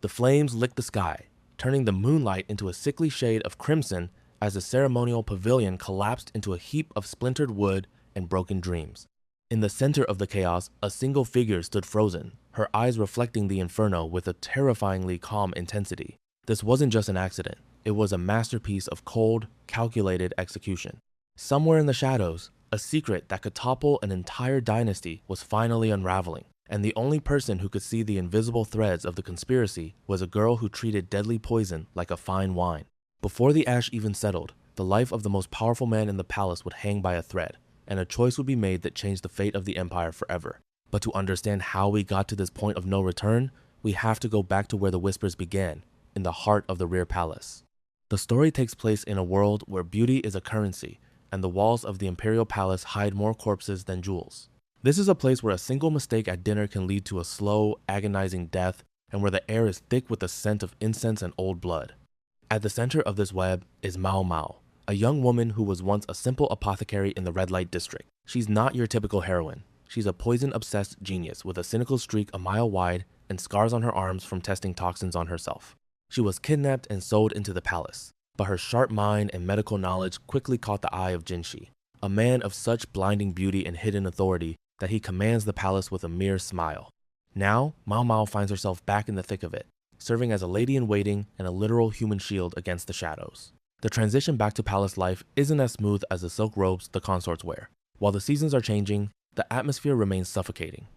The flames licked the sky, turning the moonlight into a sickly shade of crimson as the ceremonial pavilion collapsed into a heap of splintered wood and broken dreams. In the center of the chaos, a single figure stood frozen, her eyes reflecting the inferno with a terrifyingly calm intensity. This wasn't just an accident. It was a masterpiece of cold, calculated execution. Somewhere in the shadows, a secret that could topple an entire dynasty was finally unraveling, and the only person who could see the invisible threads of the conspiracy was a girl who treated deadly poison like a fine wine. Before the ash even settled, the life of the most powerful man in the palace would hang by a thread, and a choice would be made that changed the fate of the empire forever. But to understand how we got to this point of no return, we have to go back to where the whispers began, in the heart of the rear palace. The story takes place in a world where beauty is a currency, and the walls of the imperial palace hide more corpses than jewels. This is a place where a single mistake at dinner can lead to a slow, agonizing death, and where the air is thick with the scent of incense and old blood. At the center of this web is Maomao, a young woman who was once a simple apothecary in the red light district. She's not your typical heroine. She's a poison-obsessed genius with a cynical streak a mile wide and scars on her arms from testing toxins on herself. She was kidnapped and sold into the palace, but her sharp mind and medical knowledge quickly caught the eye of Jinshi, a man of such blinding beauty and hidden authority that he commands the palace with a mere smile. Now, Maomao finds herself back in the thick of it, serving as a lady-in-waiting and a literal human shield against the shadows. The transition back to palace life isn't as smooth as the silk robes the consorts wear. While the seasons are changing, the atmosphere remains suffocating.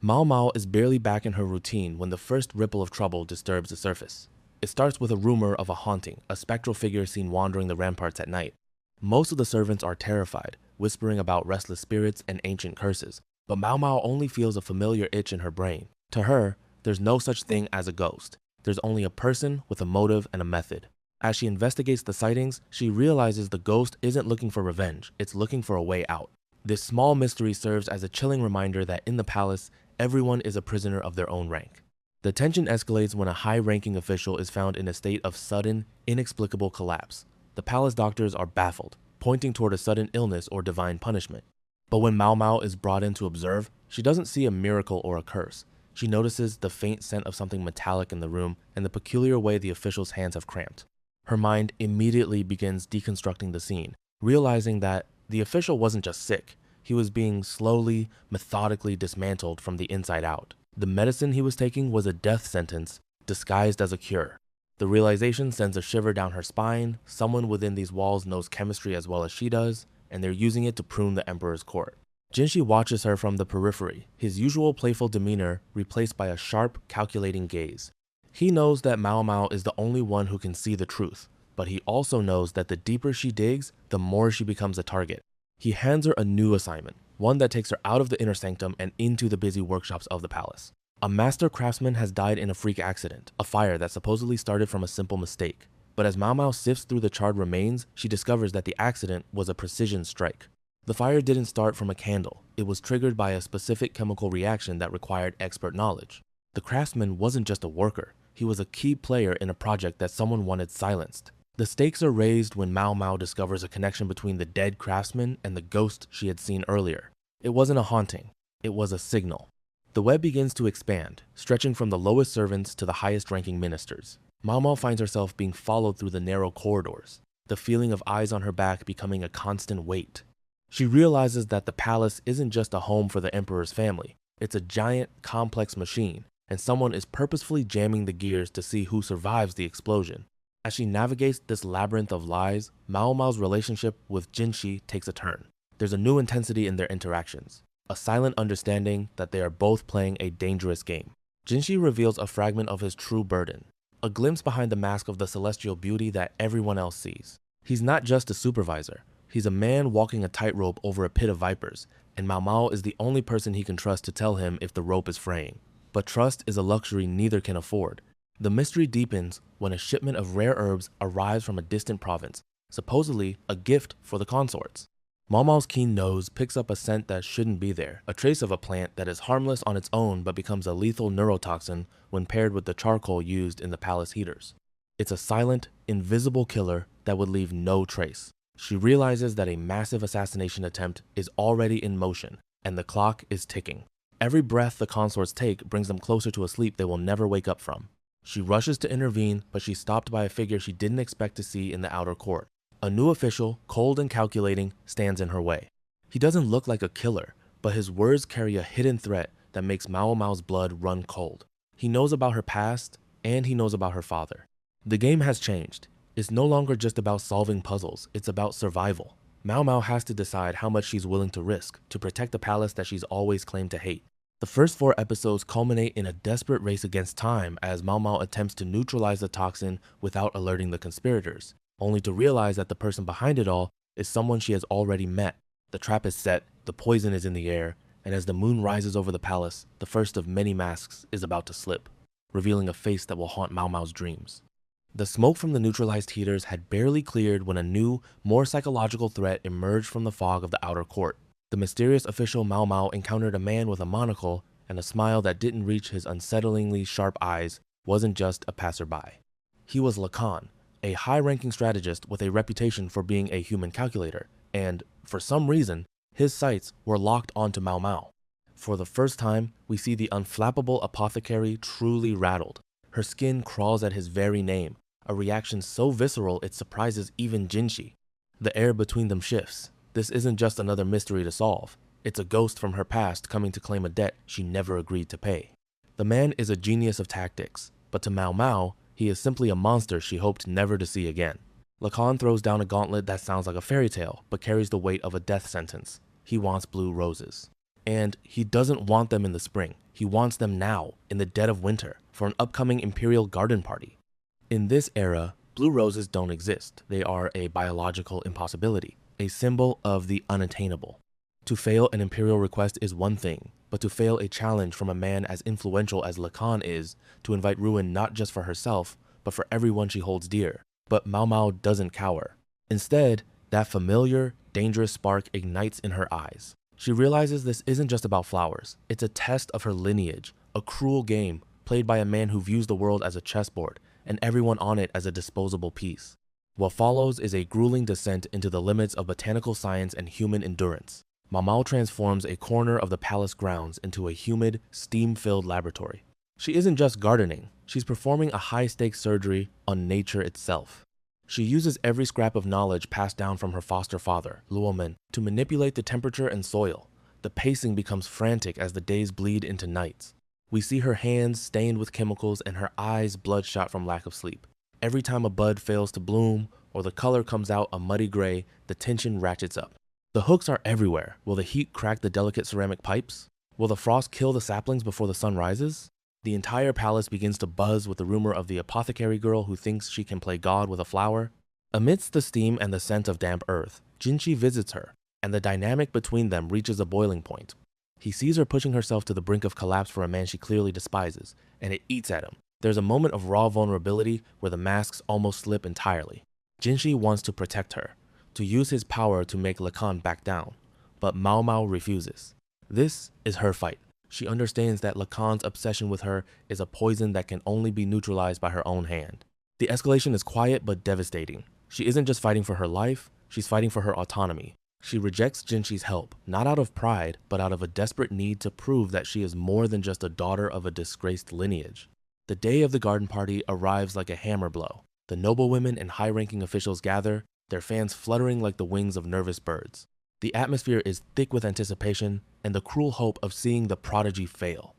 Maomao is barely back in her routine when the first ripple of trouble disturbs the surface. It starts with a rumor of a haunting, a spectral figure seen wandering the ramparts at night. Most of the servants are terrified, whispering about restless spirits and ancient curses, but Maomao only feels a familiar itch in her brain. To her, there's no such thing as a ghost. There's only a person with a motive and a method. As she investigates the sightings, she realizes the ghost isn't looking for revenge, it's looking for a way out. This small mystery serves as a chilling reminder that in the palace, everyone is a prisoner of their own rank. The tension escalates when a high-ranking official is found in a state of sudden, inexplicable collapse. The palace doctors are baffled, pointing toward a sudden illness or divine punishment. But when Maomao is brought in to observe, she doesn't see a miracle or a curse. She notices the faint scent of something metallic in the room and the peculiar way the official's hands have cramped. Her mind immediately begins deconstructing the scene, realizing that the official wasn't just sick, he was being slowly, methodically dismantled from the inside out. The medicine he was taking was a death sentence disguised as a cure. The realization sends a shiver down her spine. Someone within these walls knows chemistry as well as she does, and they're using it to prune the emperor's court. Jinshi watches her from the periphery, his usual playful demeanor replaced by a sharp, calculating gaze. He knows that Maomao is the only one who can see the truth, but he also knows that the deeper she digs, the more she becomes a target. He hands her a new assignment, one that takes her out of the inner sanctum and into the busy workshops of the palace. A master craftsman has died in a freak accident, a fire that supposedly started from a simple mistake. But as Maomao sifts through the charred remains, she discovers that the accident was a precision strike. The fire didn't start from a candle. It was triggered by a specific chemical reaction that required expert knowledge. The craftsman wasn't just a worker. He was a key player in a project that someone wanted silenced. The stakes are raised when Maomao discovers a connection between the dead craftsman and the ghost she had seen earlier. It wasn't a haunting. It was a signal. The web begins to expand, stretching from the lowest servants to the highest-ranking ministers. Maomao finds herself being followed through the narrow corridors, the feeling of eyes on her back becoming a constant weight. She realizes that the palace isn't just a home for the emperor's family. It's a giant, complex machine, and someone is purposefully jamming the gears to see who survives the explosion. As she navigates this labyrinth of lies, Maomao's relationship with Jinshi takes a turn. There's a new intensity in their interactions, a silent understanding that they are both playing a dangerous game. Jinshi reveals a fragment of his true burden, a glimpse behind the mask of the celestial beauty that everyone else sees. He's not just a supervisor. He's a man walking a tightrope over a pit of vipers, and Maomao is the only person he can trust to tell him if the rope is fraying. But trust is a luxury neither can afford. The mystery deepens when a shipment of rare herbs arrives from a distant province, supposedly a gift for the consorts. Maomao's keen nose picks up a scent that shouldn't be there, a trace of a plant that is harmless on its own but becomes a lethal neurotoxin when paired with the charcoal used in the palace heaters. It's a silent, invisible killer that would leave no trace. She realizes that a massive assassination attempt is already in motion, and the clock is ticking. Every breath the consorts take brings them closer to a sleep they will never wake up from. She rushes to intervene, but she's stopped by a figure she didn't expect to see in the outer court. A new official, cold and calculating, stands in her way. He doesn't look like a killer, but his words carry a hidden threat that makes Maomao's blood run cold. He knows about her past, and he knows about her father. The game has changed. It's no longer just about solving puzzles, it's about survival. Maomao has to decide how much she's willing to risk to protect the palace that she's always claimed to hate. The first 4 episodes culminate in a desperate race against time as Maomao attempts to neutralize the toxin without alerting the conspirators, only to realize that the person behind it all is someone she has already met. The trap is set, the poison is in the air, and as the moon rises over the palace, the first of many masks is about to slip, revealing a face that will haunt Maomao's dreams. The smoke from the neutralized heaters had barely cleared when a new, more psychological threat emerged from the fog of the outer court. The mysterious official Maomao encountered a man with a monocle, and a smile that didn't reach his unsettlingly sharp eyes wasn't just a passerby. He was Lacan, a high-ranking strategist with a reputation for being a human calculator, and, for some reason, his sights were locked onto Maomao. For the first time, we see the unflappable apothecary truly rattled. Her skin crawls at his very name, a reaction so visceral it surprises even Jinshi. The air between them shifts. This isn't just another mystery to solve. It's a ghost from her past coming to claim a debt she never agreed to pay. The man is a genius of tactics, but to Maomao, he is simply a monster she hoped never to see again. Lacan throws down a gauntlet that sounds like a fairy tale, but carries the weight of a death sentence. He wants blue roses. And he doesn't want them in the spring. He wants them now, in the dead of winter, for an upcoming imperial garden party. In this era, blue roses don't exist. They are a biological impossibility, a symbol of the unattainable. To fail an imperial request is one thing, but to fail a challenge from a man as influential as Lacan is, to invite ruin not just for herself, but for everyone she holds dear. But Maomao doesn't cower. Instead, that familiar, dangerous spark ignites in her eyes. She realizes this isn't just about flowers. It's a test of her lineage, a cruel game played by a man who views the world as a chessboard and everyone on it as a disposable piece. What follows is a grueling descent into the limits of botanical science and human endurance. Maomao transforms a corner of the palace grounds into a humid, steam-filled laboratory. She isn't just gardening, she's performing a high-stakes surgery on nature itself. She uses every scrap of knowledge passed down from her foster father, Luomen, to manipulate the temperature and soil. The pacing becomes frantic as the days bleed into nights. We see her hands stained with chemicals and her eyes bloodshot from lack of sleep. Every time a bud fails to bloom or the color comes out a muddy gray, the tension ratchets up. The hooks are everywhere. Will the heat crack the delicate ceramic pipes? Will the frost kill the saplings before the sun rises? The entire palace begins to buzz with the rumor of the apothecary girl who thinks she can play God with a flower. Amidst the steam and the scent of damp earth, Jinshi visits her, and the dynamic between them reaches a boiling point. He sees her pushing herself to the brink of collapse for a man she clearly despises, and it eats at him. There's a moment of raw vulnerability where the masks almost slip entirely. Jinshi wants to protect her, to use his power to make Lacan back down, but Maomao refuses. This is her fight. She understands that Lacan's obsession with her is a poison that can only be neutralized by her own hand. The escalation is quiet but devastating. She isn't just fighting for her life, she's fighting for her autonomy. She rejects Jinshi's help, not out of pride, but out of a desperate need to prove that she is more than just a daughter of a disgraced lineage. The day of the garden party arrives like a hammer blow. The noblewomen and high-ranking officials gather, their fans fluttering like the wings of nervous birds. The atmosphere is thick with anticipation and the cruel hope of seeing the prodigy fail.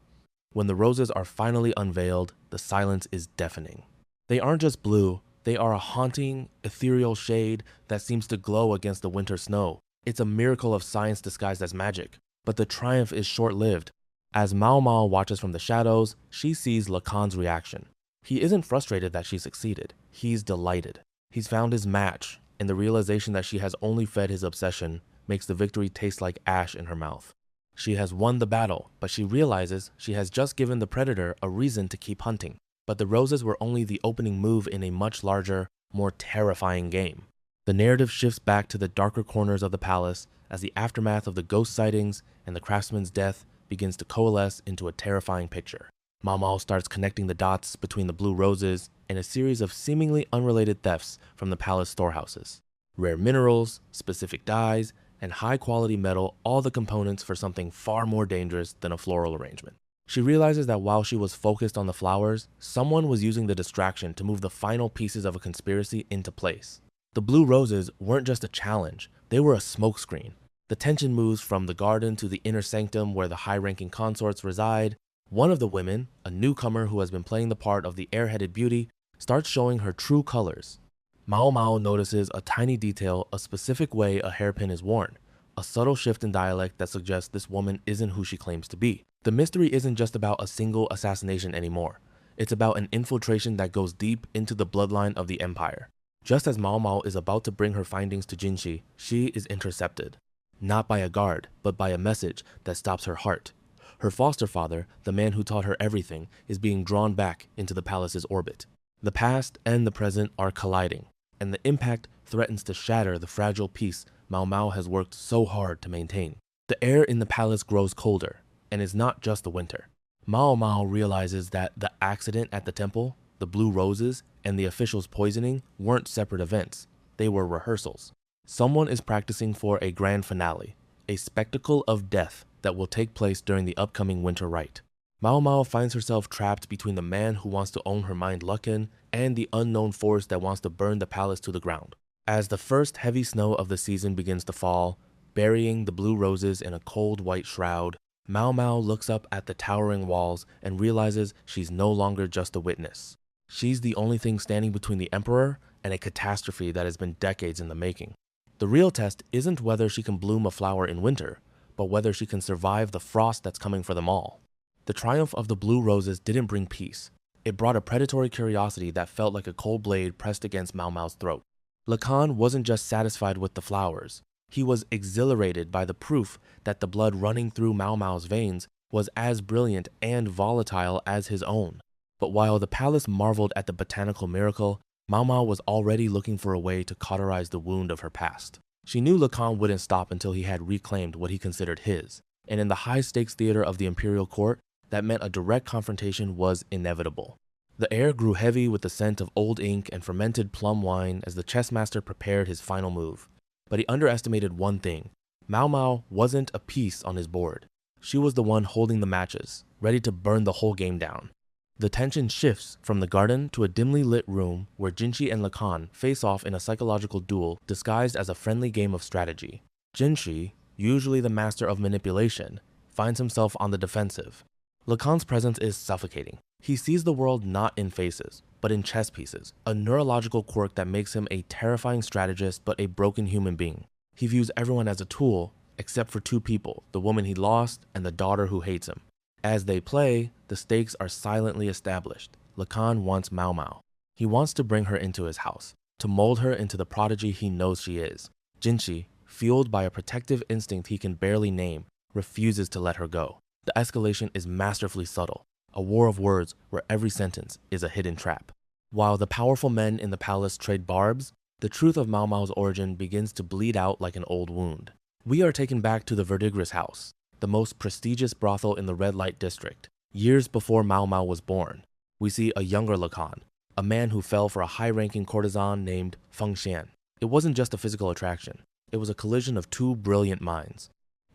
When the roses are finally unveiled, the silence is deafening. They aren't just blue, they are a haunting, ethereal shade that seems to glow against the winter snow. It's a miracle of science disguised as magic, but the triumph is short-lived. As Maomao watches from the shadows, she sees Lacan's reaction. He isn't frustrated that she succeeded, he's delighted. He's found his match, and the realization that she has only fed his obsession makes the victory taste like ash in her mouth. She has won the battle, but she realizes she has just given the predator a reason to keep hunting. But the roses were only the opening move in a much larger, more terrifying game. The narrative shifts back to the darker corners of the palace as the aftermath of the ghost sightings and the craftsman's death begins to coalesce into a terrifying picture. Maomao starts connecting the dots between the blue roses and a series of seemingly unrelated thefts from the palace storehouses. Rare minerals, specific dyes, and high-quality metal, all the components for something far more dangerous than a floral arrangement. She realizes that while she was focused on the flowers, someone was using the distraction to move the final pieces of a conspiracy into place. The blue roses weren't just a challenge, they were a smokescreen. The tension moves from the garden to the inner sanctum where the high-ranking consorts reside. One of the women, a newcomer who has been playing the part of the airheaded beauty, starts showing her true colors. Maomao notices a tiny detail, a specific way a hairpin is worn, a subtle shift in dialect that suggests this woman isn't who she claims to be. The mystery isn't just about a single assassination anymore. It's about an infiltration that goes deep into the bloodline of the empire. Just as Maomao is about to bring her findings to Jinshi, she is intercepted. Not by a guard, but by a message that stops her heart. Her foster father, the man who taught her everything, is being drawn back into the palace's orbit. The past and the present are colliding, and the impact threatens to shatter the fragile peace Maomao has worked so hard to maintain. The air in the palace grows colder, and it's not just the winter. Maomao realizes that the accident at the temple, the blue roses, and the officials' poisoning weren't separate events. They were rehearsals. Someone is practicing for a grand finale, a spectacle of death that will take place during the upcoming winter rite. Maomao finds herself trapped between the man who wants to own her mind Lucken and the unknown force that wants to burn the palace to the ground. As the first heavy snow of the season begins to fall, burying the blue roses in a cold white shroud, Maomao looks up at the towering walls and realizes she's no longer just a witness. She's the only thing standing between the emperor and a catastrophe that has been decades in the making. The real test isn't whether she can bloom a flower in winter, but whether she can survive the frost that's coming for them all. The triumph of the blue roses didn't bring peace. It brought a predatory curiosity that felt like a cold blade pressed against Maomao's throat. Lacan wasn't just satisfied with the flowers. He was exhilarated by the proof that the blood running through Maomao's veins was as brilliant and volatile as his own. But while the palace marveled at the botanical miracle, Maomao was already looking for a way to cauterize the wound of her past. She knew Lacan wouldn't stop until he had reclaimed what he considered his, and in the high-stakes theater of the imperial court, that meant a direct confrontation was inevitable. The air grew heavy with the scent of old ink and fermented plum wine as the chessmaster prepared his final move. But he underestimated one thing. Maomao wasn't a piece on his board. She was the one holding the matches, ready to burn the whole game down. The tension shifts from the garden to a dimly lit room where Jinshi and Lacan face off in a psychological duel disguised as a friendly game of strategy. Jinshi, usually the master of manipulation, finds himself on the defensive. Lacan's presence is suffocating. He sees the world not in faces, but in chess pieces, a neurological quirk that makes him a terrifying strategist but a broken human being. He views everyone as a tool, except for two people, the woman he lost and the daughter who hates him. As they play, the stakes are silently established. Lacan wants Maomao. He wants to bring her into his house, to mold her into the prodigy he knows she is. Jinshi, fueled by a protective instinct he can barely name, refuses to let her go. The escalation is masterfully subtle, a war of words where every sentence is a hidden trap. While the powerful men in the palace trade barbs, the truth of Maomao's origin begins to bleed out like an old wound. We are taken back to the Verdigris house, the most prestigious brothel in the red light district. Years before Maomao was born, we see a younger Lacan, a man who fell for a high-ranking courtesan named Feng Xian. It wasn't just a physical attraction, it was a collision of two brilliant minds.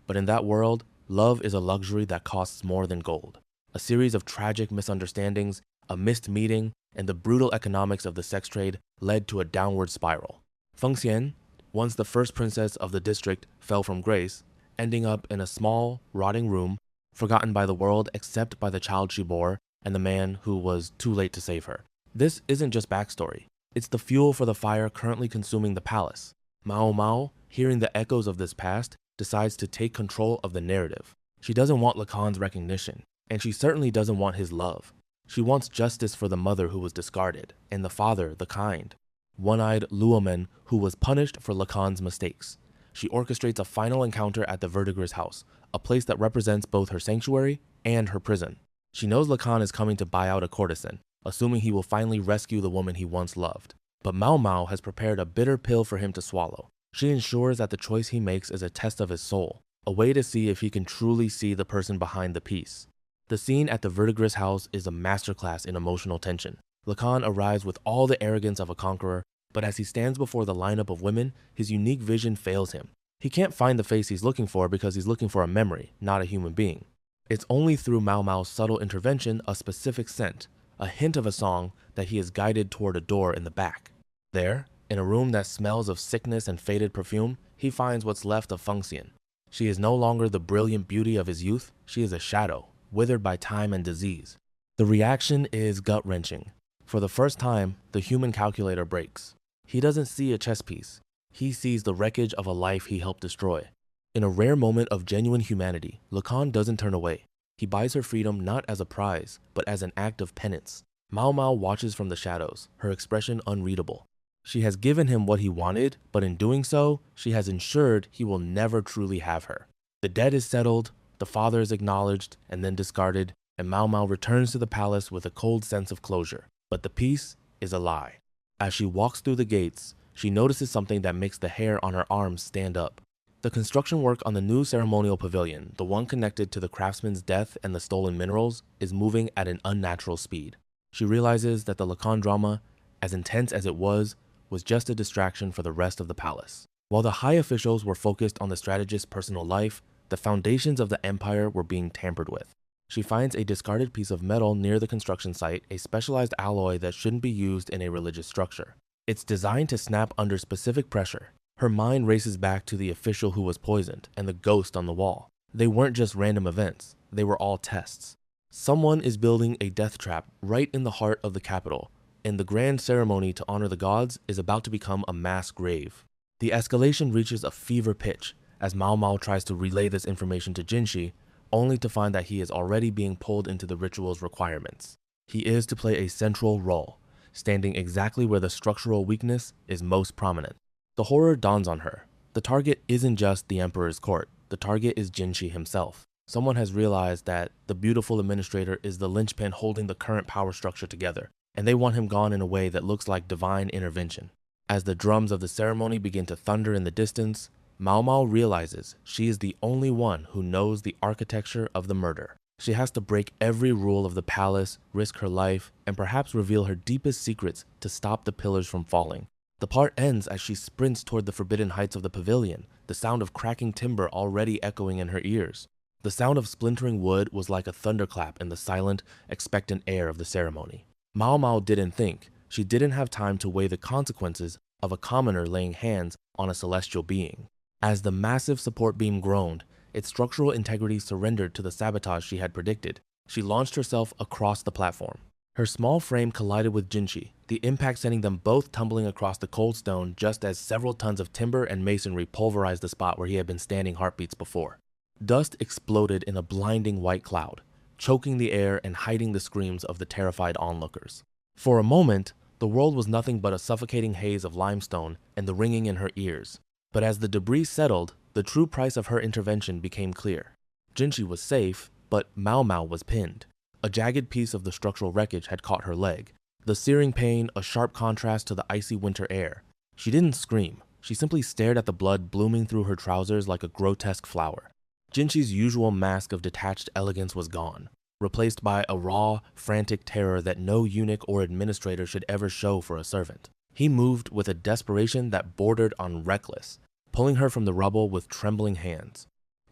But in that world, love is a luxury that costs more than gold. A series of tragic misunderstandings, a missed meeting, and the brutal economics of the sex trade led to a downward spiral. Feng Xian, once the first princess of the district, fell from grace, ending up in a small, rotting room, forgotten by the world except by the child she bore and the man who was too late to save her. This isn't just backstory. It's the fuel for the fire currently consuming the palace. Maomao, hearing the echoes of this past, decides to take control of the narrative. She doesn't want Lacan's recognition, and she certainly doesn't want his love. She wants justice for the mother who was discarded, and the father, the kind, one-eyed Luomen who was punished for Lacan's mistakes. She orchestrates a final encounter at the Verdigris house, a place that represents both her sanctuary and her prison. She knows Lacan is coming to buy out a courtesan, assuming he will finally rescue the woman he once loved. But Maomao has prepared a bitter pill for him to swallow. She ensures that the choice he makes is a test of his soul, a way to see if he can truly see the person behind the piece. The scene at the Verdigris house is a masterclass in emotional tension. Lacan arrives with all the arrogance of a conqueror, but as he stands before the lineup of women, his unique vision fails him. He can't find the face he's looking for because he's looking for a memory, not a human being. It's only through Maomao's subtle intervention, a specific scent, a hint of a song, that he is guided toward a door in the back. There, in a room that smells of sickness and faded perfume, he finds what's left of Fengxian. She is no longer the brilliant beauty of his youth, she is a shadow, withered by time and disease. The reaction is gut-wrenching. For the first time, the human calculator breaks. He doesn't see a chess piece. He sees the wreckage of a life he helped destroy. In a rare moment of genuine humanity, Lacan doesn't turn away. He buys her freedom not as a prize, but as an act of penance. Maomao watches from the shadows, her expression unreadable. She has given him what he wanted, but in doing so, she has ensured he will never truly have her. The debt is settled, the father is acknowledged and then discarded, and Maomao returns to the palace with a cold sense of closure. But the peace is a lie. As she walks through the gates, she notices something that makes the hair on her arms stand up. The construction work on the new ceremonial pavilion, the one connected to the craftsman's death and the stolen minerals, is moving at an unnatural speed. She realizes that the Lacan drama, as intense as it was just a distraction for the rest of the palace. While the high officials were focused on the strategist's personal life, the foundations of the empire were being tampered with. She finds a discarded piece of metal near the construction site, a specialized alloy that shouldn't be used in a religious structure. It's designed to snap under specific pressure. Her mind races back to the official who was poisoned and the ghost on the wall. They weren't just random events, they were all tests. Someone is building a death trap right in the heart of the capital, and the grand ceremony to honor the gods is about to become a mass grave. The escalation reaches a fever pitch as Maomao tries to relay this information to Jinshi, only to find that he is already being pulled into the ritual's requirements. He is to play a central role, standing exactly where the structural weakness is most prominent. The horror dawns on her. The target isn't just the Emperor's court, the target is Jinshi himself. Someone has realized that the beautiful administrator is the linchpin holding the current power structure together, and they want him gone in a way that looks like divine intervention. As the drums of the ceremony begin to thunder in the distance, Maomao realizes she is the only one who knows the architecture of the murder. She has to break every rule of the palace, risk her life, and perhaps reveal her deepest secrets to stop the pillars from falling. The part ends as she sprints toward the forbidden heights of the pavilion, the sound of cracking timber already echoing in her ears. The sound of splintering wood was like a thunderclap in the silent, expectant air of the ceremony. Maomao didn't think. She didn't have time to weigh the consequences of a commoner laying hands on a celestial being. As the massive support beam groaned, its structural integrity surrendered to the sabotage she had predicted. She launched herself across the platform. Her small frame collided with Jinshi, the impact sending them both tumbling across the cold stone just as several tons of timber and masonry pulverized the spot where he had been standing heartbeats before. Dust exploded in a blinding white cloud, choking the air and hiding the screams of the terrified onlookers. For a moment, the world was nothing but a suffocating haze of limestone and the ringing in her ears. But as the debris settled, the true price of her intervention became clear. Jinshi was safe, but Maomao was pinned. A jagged piece of the structural wreckage had caught her leg, the searing pain a sharp contrast to the icy winter air. She didn't scream. She simply stared at the blood blooming through her trousers like a grotesque flower. Jinshi's usual mask of detached elegance was gone, replaced by a raw, frantic terror that no eunuch or administrator should ever show for a servant. He moved with a desperation that bordered on reckless, pulling her from the rubble with trembling hands.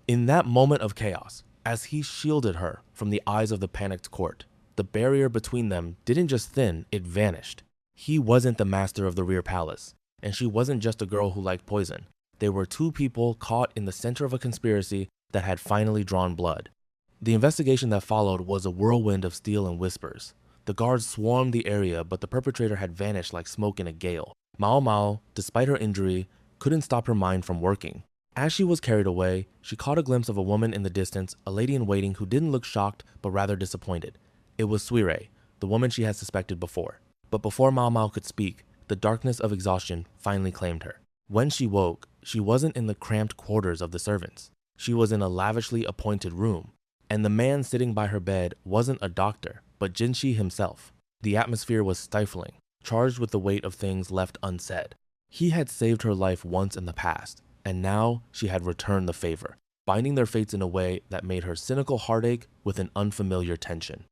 In that moment of chaos, as he shielded her from the eyes of the panicked court, the barrier between them didn't just thin, it vanished. He wasn't the master of the rear palace, and she wasn't just a girl who liked poison. They were two people caught in the center of a conspiracy that had finally drawn blood. The investigation that followed was a whirlwind of steel and whispers. The guards swarmed the area, but the perpetrator had vanished like smoke in a gale. Maomao, despite her injury, couldn't stop her mind from working. As she was carried away, she caught a glimpse of a woman in the distance, a lady-in-waiting who didn't look shocked but rather disappointed. It was Suire, the woman she had suspected before. But before Maomao could speak, the darkness of exhaustion finally claimed her. When she woke, she wasn't in the cramped quarters of the servants. She was in a lavishly appointed room, and the man sitting by her bed wasn't a doctor, but Jinshi himself. The atmosphere was stifling, charged with the weight of things left unsaid. He had saved her life once in the past, and now she had returned the favor, binding their fates in a way that made her cynical heartache with an unfamiliar tension.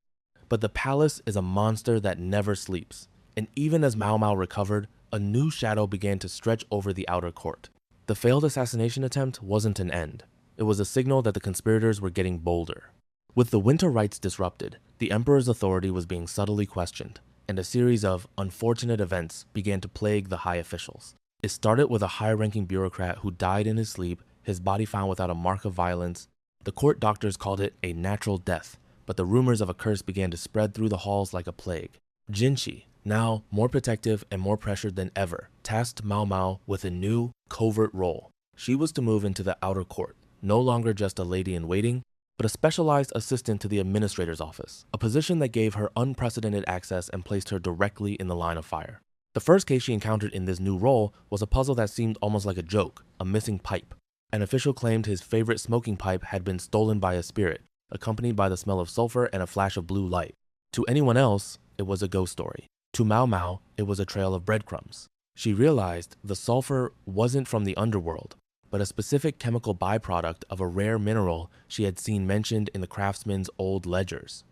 But the palace is a monster that never sleeps, and even as Maomao recovered, a new shadow began to stretch over the outer court. The failed assassination attempt wasn't an end. It was a signal that the conspirators were getting bolder. With the winter rites disrupted, the emperor's authority was being subtly questioned, and a series of unfortunate events began to plague the high officials. It started with a high-ranking bureaucrat who died in his sleep, his body found without a mark of violence. The court doctors called it a natural death, but the rumors of a curse began to spread through the halls like a plague. Jinshi, now more protective and more pressured than ever, tasked Maomao with a new, covert role. She was to move into the outer court, no longer just a lady-in-waiting, but a specialized assistant to the administrator's office, a position that gave her unprecedented access and placed her directly in the line of fire. The first case she encountered in this new role was a puzzle that seemed almost like a joke, a missing pipe. An official claimed his favorite smoking pipe had been stolen by a spirit, accompanied by the smell of sulfur and a flash of blue light. To anyone else, it was a ghost story. To Maomao, it was a trail of breadcrumbs. She realized the sulfur wasn't from the underworld, but a specific chemical byproduct of a rare mineral she had seen mentioned in the craftsman's old ledgers.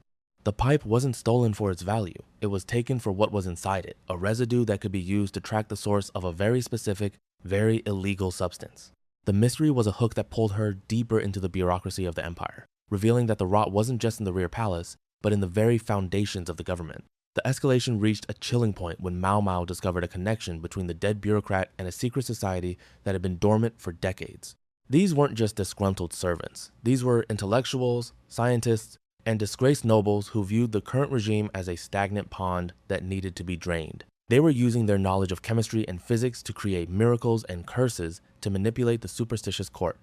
The pipe wasn't stolen for its value. It was taken for what was inside it, a residue that could be used to track the source of a very specific, very illegal substance. The mystery was a hook that pulled her deeper into the bureaucracy of the empire, revealing that the rot wasn't just in the rear palace, but in the very foundations of the government. The escalation reached a chilling point when Maomao discovered a connection between the dead bureaucrat and a secret society that had been dormant for decades. These weren't just disgruntled servants. These were intellectuals, scientists, and disgraced nobles who viewed the current regime as a stagnant pond that needed to be drained. They were using their knowledge of chemistry and physics to create miracles and curses to manipulate the superstitious court.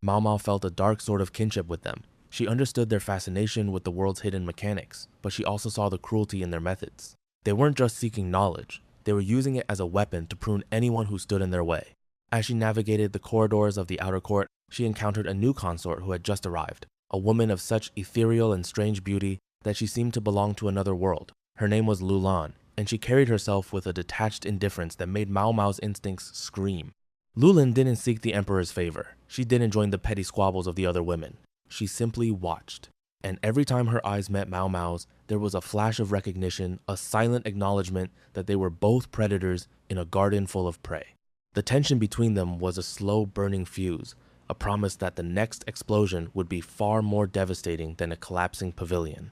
Maomao felt a dark sort of kinship with them. She understood their fascination with the world's hidden mechanics, but she also saw the cruelty in their methods. They weren't just seeking knowledge, they were using it as a weapon to prune anyone who stood in their way. As she navigated the corridors of the outer court, she encountered a new consort who had just arrived, a woman of such ethereal and strange beauty that she seemed to belong to another world. Her name was Lulan, and she carried herself with a detached indifference that made Maomao's instincts scream. Lulan didn't seek the emperor's favor. She didn't join the petty squabbles of the other women. She simply watched, and every time her eyes met Maomao's, there was a flash of recognition, a silent acknowledgement that they were both predators in a garden full of prey. The tension between them was a slow burning fuse, a promise that the next explosion would be far more devastating than a collapsing pavilion.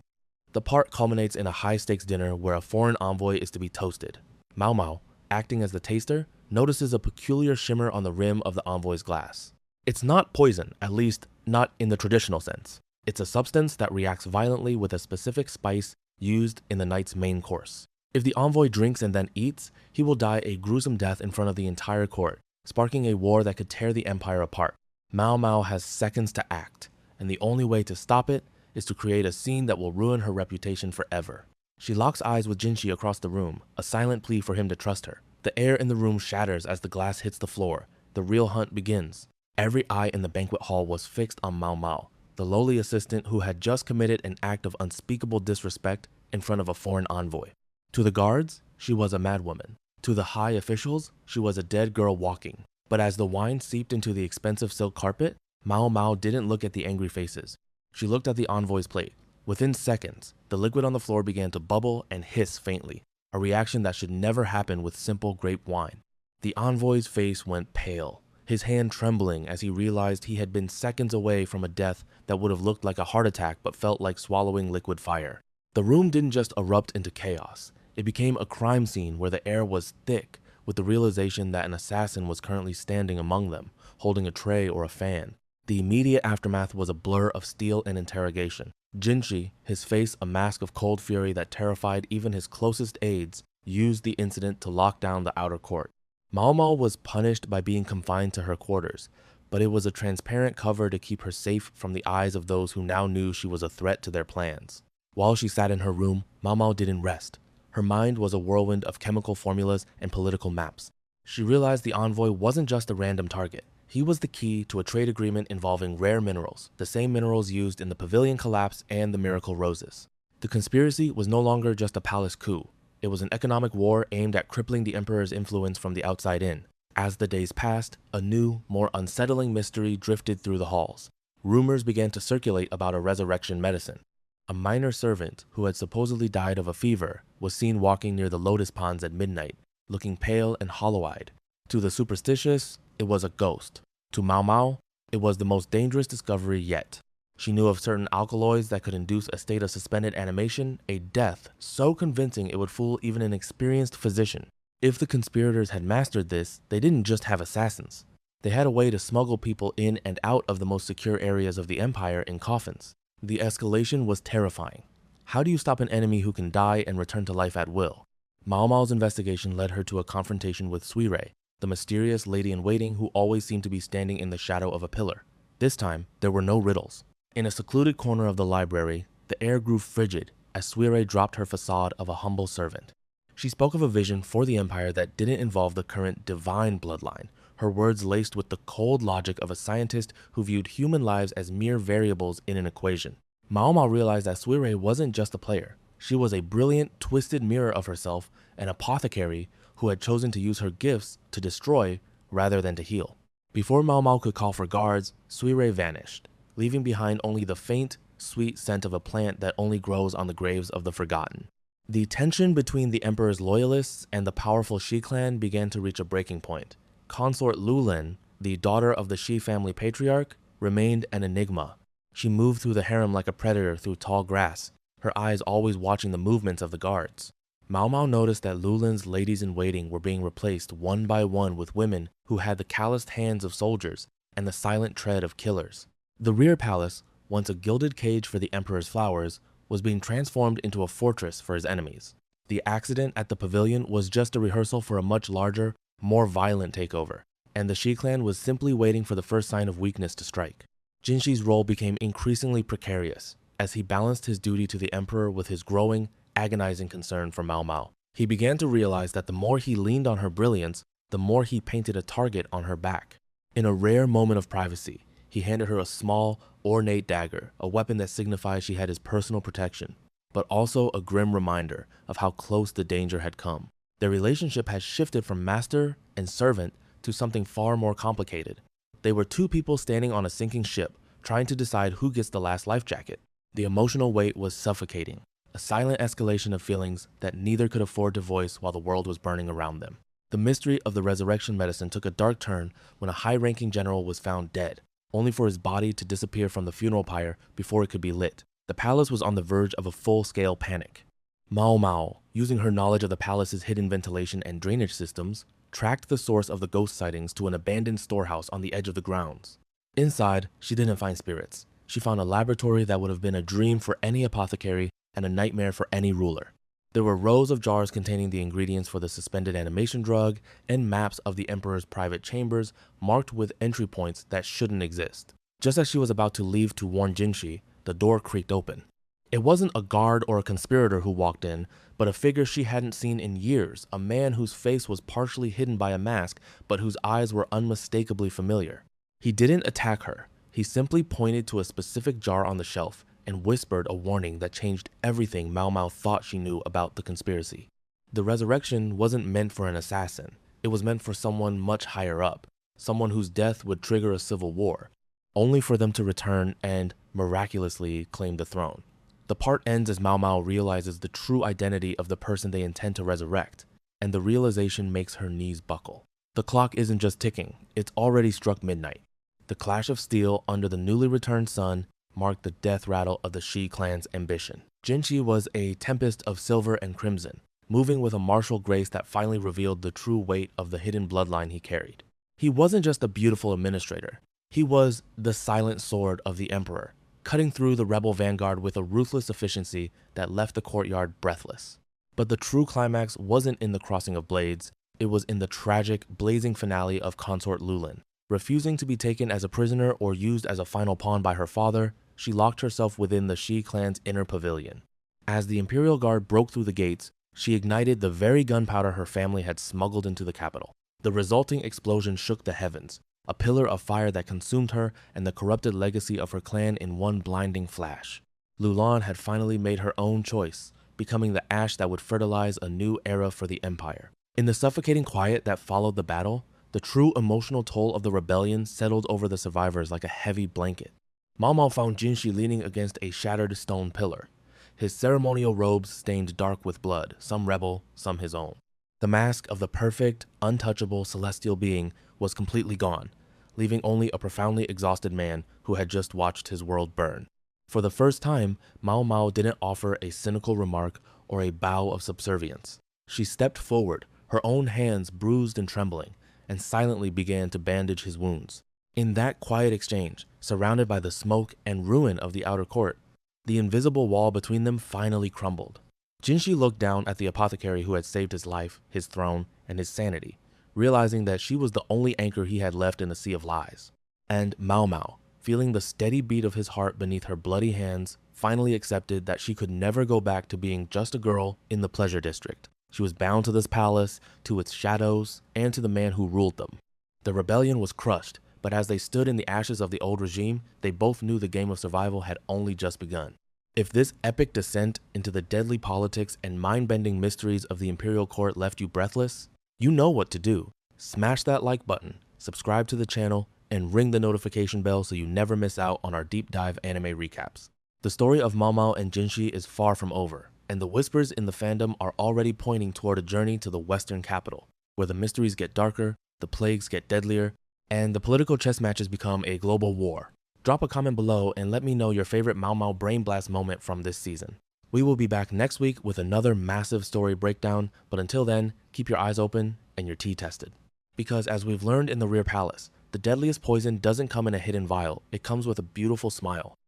The part culminates in a high-stakes dinner where a foreign envoy is to be toasted. Maomao, acting as the taster, notices a peculiar shimmer on the rim of the envoy's glass. It's not poison, at least not in the traditional sense. It's a substance that reacts violently with a specific spice used in the night's main course. If the envoy drinks and then eats, he will die a gruesome death in front of the entire court, sparking a war that could tear the empire apart. Maomao has seconds to act, and the only way to stop it is to create a scene that will ruin her reputation forever. She locks eyes with Jinshi across the room, a silent plea for him to trust her. The air in the room shatters as the glass hits the floor. The real hunt begins. Every eye in the banquet hall was fixed on Maomao, the lowly assistant who had just committed an act of unspeakable disrespect in front of a foreign envoy. To the guards, she was a madwoman. To the high officials, she was a dead girl walking. But as the wine seeped into the expensive silk carpet, Maomao didn't look at the angry faces. She looked at the envoy's plate. Within seconds, the liquid on the floor began to bubble and hiss faintly, a reaction that should never happen with simple grape wine. The envoy's face went pale, his hand trembling as he realized he had been seconds away from a death that would have looked like a heart attack but felt like swallowing liquid fire. The room didn't just erupt into chaos. It became a crime scene where the air was thick with the realization that an assassin was currently standing among them, holding a tray or a fan. The immediate aftermath was a blur of steel and interrogation. Jinshi, his face a mask of cold fury that terrified even his closest aides, used the incident to lock down the outer court. Maomao was punished by being confined to her quarters, but it was a transparent cover to keep her safe from the eyes of those who now knew she was a threat to their plans. While she sat in her room, Maomao didn't rest. Her mind was a whirlwind of chemical formulas and political maps. She realized the envoy wasn't just a random target. He was the key to a trade agreement involving rare minerals, the same minerals used in the pavilion collapse and the miracle roses. The conspiracy was no longer just a palace coup. It was an economic war aimed at crippling the emperor's influence from the outside in. As the days passed, a new, more unsettling mystery drifted through the halls. Rumors began to circulate about a resurrection medicine. A minor servant, who had supposedly died of a fever, was seen walking near the lotus ponds at midnight, looking pale and hollow-eyed. To the superstitious, it was a ghost. To Maomao, it was the most dangerous discovery yet. She knew of certain alkaloids that could induce a state of suspended animation, a death so convincing it would fool even an experienced physician. If the conspirators had mastered this, they didn't just have assassins. They had a way to smuggle people in and out of the most secure areas of the empire in coffins. The escalation was terrifying. How do you stop an enemy who can die and return to life at will? Maomao's investigation led her to a confrontation with Suirei, the mysterious lady-in-waiting who always seemed to be standing in the shadow of a pillar. This time, there were no riddles. In a secluded corner of the library, the air grew frigid as Suirei dropped her facade of a humble servant. She spoke of a vision for the empire that didn't involve the current divine bloodline, her words laced with the cold logic of a scientist who viewed human lives as mere variables in an equation. Maomao realized that Suirei wasn't just a player. She was a brilliant, twisted mirror of herself, an apothecary who had chosen to use her gifts to destroy rather than to heal. Before Maomao could call for guards, Suirei vanished, leaving behind only the faint, sweet scent of a plant that only grows on the graves of the forgotten. The tension between the emperor's loyalists and the powerful Shi clan began to reach a breaking point. Consort Lulin, the daughter of the Shi family patriarch, remained an enigma. She moved through the harem like a predator through tall grass, her eyes always watching the movements of the guards. Maomao noticed that Lulin's ladies-in-waiting were being replaced one by one with women who had the calloused hands of soldiers and the silent tread of killers. The rear palace, once a gilded cage for the emperor's flowers, was being transformed into a fortress for his enemies. The accident at the pavilion was just a rehearsal for a much larger, more violent takeover, and the Shi clan was simply waiting for the first sign of weakness to strike. Jinshi's role became increasingly precarious as he balanced his duty to the emperor with his growing, agonizing concern for Maomao. He began to realize that the more he leaned on her brilliance, the more he painted a target on her back. In a rare moment of privacy, he handed her a small, ornate dagger, a weapon that signified she had his personal protection, but also a grim reminder of how close the danger had come. Their relationship had shifted from master and servant to something far more complicated. They were two people standing on a sinking ship, trying to decide who gets the last life jacket. The emotional weight was suffocating, a silent escalation of feelings that neither could afford to voice while the world was burning around them. The mystery of the resurrection medicine took a dark turn when a high-ranking general was found dead, only for his body to disappear from the funeral pyre before it could be lit. The palace was on the verge of a full-scale panic. Maomao, using her knowledge of the palace's hidden ventilation and drainage systems, tracked the source of the ghost sightings to an abandoned storehouse on the edge of the grounds. Inside, she didn't find spirits. She found a laboratory that would have been a dream for any apothecary and a nightmare for any ruler. There were rows of jars containing the ingredients for the suspended animation drug and maps of the emperor's private chambers marked with entry points that shouldn't exist. Just as she was about to leave to warn Jinshi, the door creaked open. It wasn't a guard or a conspirator who walked in, but a figure she hadn't seen in years, a man whose face was partially hidden by a mask, but whose eyes were unmistakably familiar. He didn't attack her. He simply pointed to a specific jar on the shelf and whispered a warning that changed everything Maomao thought she knew about the conspiracy. The resurrection wasn't meant for an assassin. It was meant for someone much higher up, someone whose death would trigger a civil war, only for them to return and miraculously claim the throne. The part ends as Maomao realizes the true identity of the person they intend to resurrect, and the realization makes her knees buckle. The clock isn't just ticking, it's already struck midnight. The clash of steel under the newly returned sun marked the death rattle of the Shi clan's ambition. Jinshi was a tempest of silver and crimson, moving with a martial grace that finally revealed the true weight of the hidden bloodline he carried. He wasn't just a beautiful administrator. He was the silent sword of the emperor, cutting through the rebel vanguard with a ruthless efficiency that left the courtyard breathless. But the true climax wasn't in the crossing of blades, it was in the tragic, blazing finale of Consort Lulin. Refusing to be taken as a prisoner or used as a final pawn by her father, she locked herself within the Shi clan's inner pavilion. As the Imperial Guard broke through the gates, she ignited the very gunpowder her family had smuggled into the capital. The resulting explosion shook the heavens, a pillar of fire that consumed her and the corrupted legacy of her clan in one blinding flash. Lulan had finally made her own choice, becoming the ash that would fertilize a new era for the empire. In the suffocating quiet that followed the battle, the true emotional toll of the rebellion settled over the survivors like a heavy blanket. Maomao found Jinshi leaning against a shattered stone pillar, his ceremonial robes stained dark with blood, some rebel, some his own. The mask of the perfect, untouchable celestial being was completely gone. leaving only a profoundly exhausted man who had just watched his world burn. For the first time, Maomao didn't offer a cynical remark or a bow of subservience. She stepped forward, her own hands bruised and trembling, and silently began to bandage his wounds. In that quiet exchange, surrounded by the smoke and ruin of the outer court, the invisible wall between them finally crumbled. Jinshi looked down at the apothecary who had saved his life, his throne, and his sanity, realizing that she was the only anchor he had left in the sea of lies. And Maomao, feeling the steady beat of his heart beneath her bloody hands, finally accepted that she could never go back to being just a girl in the pleasure district. She was bound to this palace, to its shadows, and to the man who ruled them. The rebellion was crushed, but as they stood in the ashes of the old regime, they both knew the game of survival had only just begun. If this epic descent into the deadly politics and mind-bending mysteries of the imperial court left you breathless, you know what to do. Smash that like button, subscribe to the channel, and ring the notification bell so you never miss out on our deep dive anime recaps. The story of Maomao and Jinshi is far from over, and the whispers in the fandom are already pointing toward a journey to the western capital, where the mysteries get darker, the plagues get deadlier, and the political chess matches become a global war. Drop a comment below and let me know your favorite Maomao Brain Blast moment from this season. We will be back next week with another massive story breakdown, but until then, keep your eyes open and your tea tested. Because as we've learned in the Rear Palace, the deadliest poison doesn't come in a hidden vial, it comes with a beautiful smile.